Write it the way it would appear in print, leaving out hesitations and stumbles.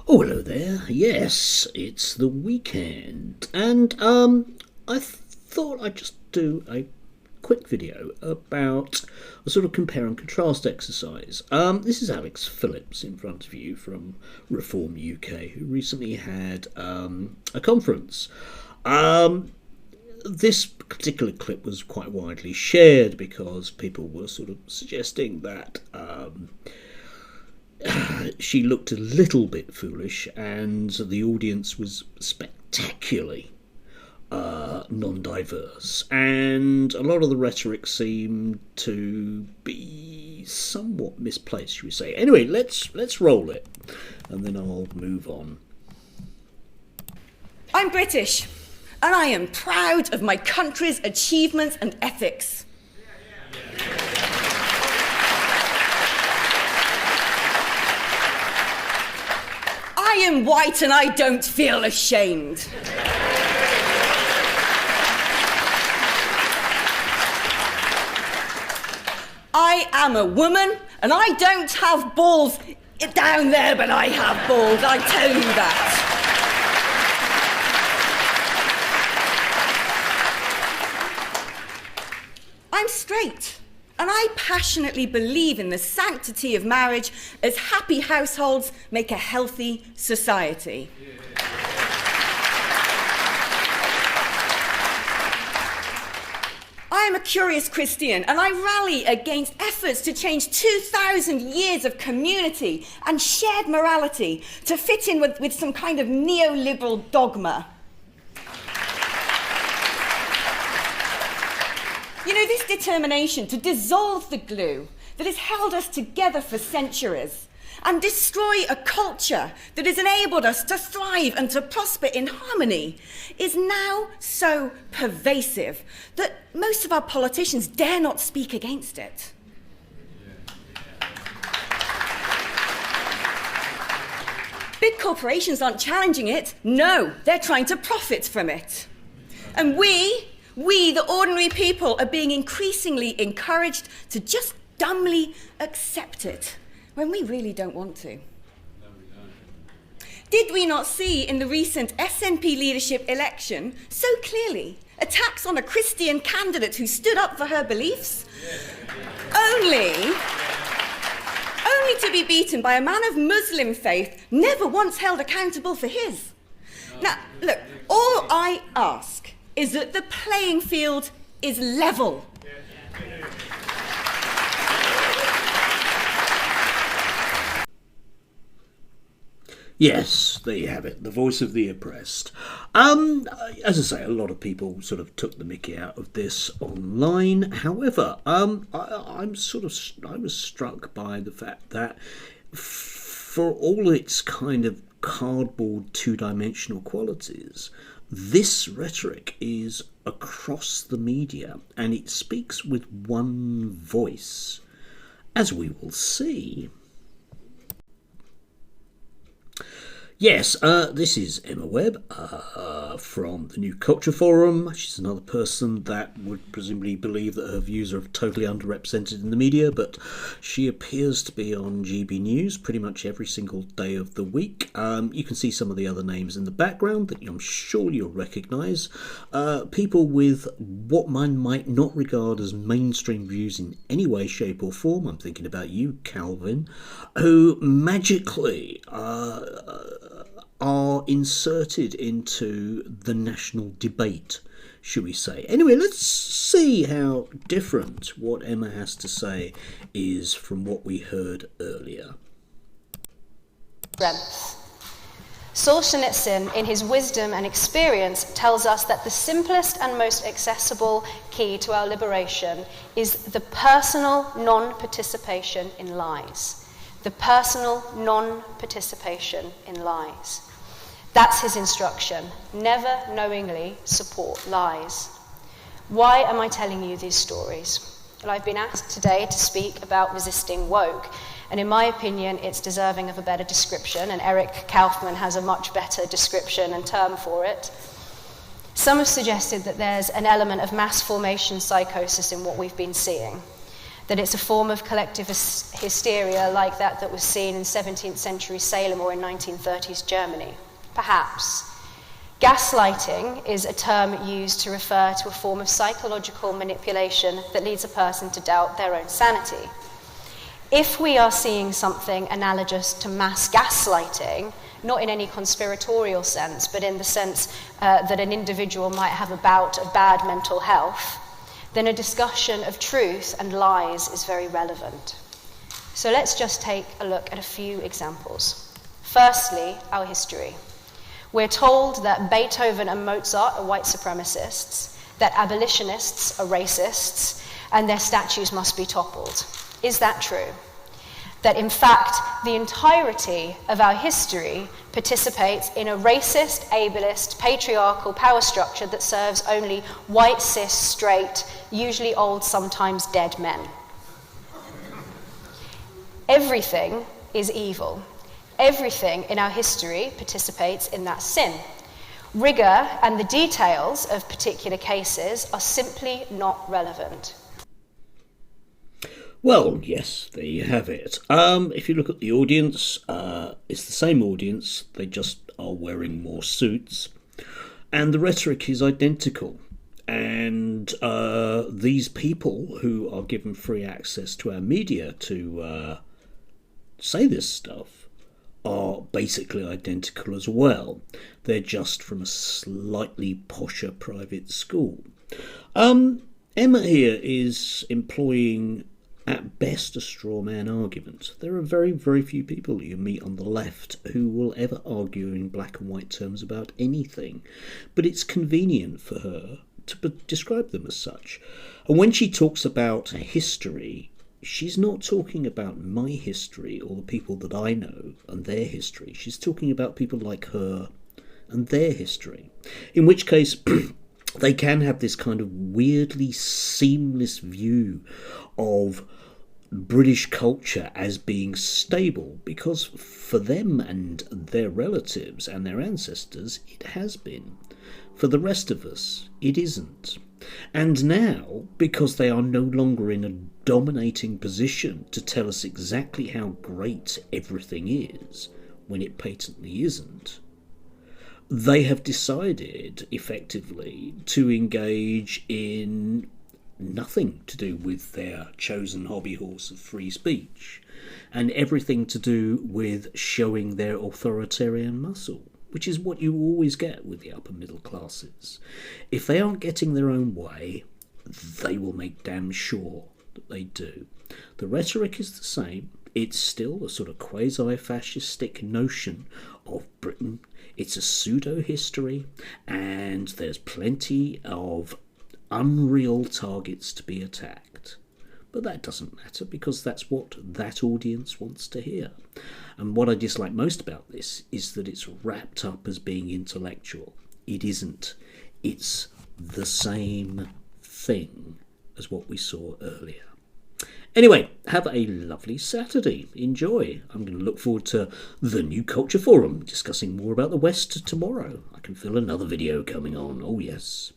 Oh, hello there. Yes, it's the weekend, and I thought I'd just do a quick video about a sort of compare and contrast exercise. This is Alex Phillips in front of you from Reform UK, who recently had a conference. This particular clip was quite widely shared because people were sort of suggesting that she looked a little bit foolish, and the audience was spectacularly non-diverse, and a lot of the rhetoric seemed to be somewhat misplaced, shall we say. Anyway, let's roll it, and then I'll move on. I'm British, and I am proud of my country's achievements and ethics. I am white and I don't feel ashamed. I am a woman and I don't have balls down there, but I have balls, I tell you that. I'm straight. And I passionately believe in the sanctity of marriage, as happy households make a healthy society. I am a curious Christian, and I rally against efforts to change 2,000 years of community and shared morality to fit in with some kind of neoliberal dogma. You know, this determination to dissolve the glue that has held us together for centuries and destroy a culture that has enabled us to thrive and to prosper in harmony is now so pervasive that most of our politicians dare not speak against it. Big corporations aren't challenging it. No, they're trying to profit from it. And we, the ordinary people, are being increasingly encouraged to just dumbly accept it when we really don't want to. Did we not see in the recent SNP leadership election so clearly attacks on a Christian candidate who stood up for her beliefs? Only to be beaten by a man of Muslim faith never once held accountable for his. Now, look, all I ask is that the playing field is level. Yes, there you have it, the voice of the oppressed. As I say, a lot of people sort of took the mickey out of this online. However, I was struck by the fact that for all its kind of cardboard two-dimensional qualities, this rhetoric is across the media, and it speaks with one voice, as we will see. Yes, this is Emma Webb from the New Culture Forum. She's another person that would presumably believe that her views are totally underrepresented in the media, but she appears to be on GB News pretty much every single day of the week. You can see some of the other names in the background that I'm sure you'll recognise. People with what one might not regard as mainstream views in any way, shape or form. I'm thinking about you, Calvin, who magically are inserted into the national debate, shall we say. Anyway, let's see how different what Emma has to say is from what we heard earlier. Solzhenitsyn, in his wisdom and experience, tells us that the simplest and most accessible key to our liberation is the personal non-participation in lies. The personal non-participation in lies. That's his instruction. Never knowingly support lies. Why am I telling you these stories? Well, I've been asked today to speak about resisting woke, and in my opinion, it's deserving of a better description, and Eric Kaufman has a much better description and term for it. Some have suggested that there's an element of mass formation psychosis in what we've been seeing. that it's a form of collective hysteria like that was seen in 17th century Salem or in 1930s Germany? Perhaps. Gaslighting is a term used to refer to a form of psychological manipulation that leads a person to doubt their own sanity. If we are seeing something analogous to mass gaslighting, not in any conspiratorial sense, but in the sense that an individual might have a bout of bad mental health, then a discussion of truth and lies is very relevant. So let's just take a look at a few examples. Firstly, our history. We're told that Beethoven and Mozart are white supremacists, that abolitionists are racists, and their statues must be toppled. Is that true? That in fact, the entirety of our history participates in a racist, ableist, patriarchal power structure that serves only white, cis, straight, usually old, sometimes dead men. Everything is evil. Everything in our history participates in that sin. Rigor and the details of particular cases are simply not relevant. Well, yes, there you have it. If you look at the audience, it's the same audience, they just are wearing more suits, and the rhetoric is identical. And these people who are given free access to our media to say this stuff are basically identical as well. They're just from a slightly posher private school. Emma here is employing at best a straw man argument. There are very, very few people you meet on the left who will ever argue in black and white terms about anything, but it's convenient for her to describe them as such. And when she talks about history, she's not talking about my history or the people that I know and their history. She's talking about people like her and their history, in which case they can have this kind of weirdly seamless view of British culture as being stable, because for them and their relatives and their ancestors it has been. For the rest of us it isn't. And now, because they are no longer in a dominating position to tell us exactly how great everything is, when it patently isn't, they have decided, effectively, to engage in nothing to do with their chosen hobby horse of free speech, and everything to do with showing their authoritarian muscle, which is what you always get with the upper middle classes. If they aren't getting their own way, they will make damn sure that they do. The rhetoric is the same. It's still a sort of quasi-fascistic notion of Britain. It's a pseudo-history, and there's plenty of unreal targets to be attacked. But that doesn't matter, because that's what that audience wants to hear. And what I dislike most about this is that it's wrapped up as being intellectual. It isn't. It's the same thing as what we saw earlier. Anyway, have a lovely Saturday. Enjoy. I'm going to look forward to the New Culture Forum, discussing more about the West tomorrow. I can feel another video coming on. Oh yes.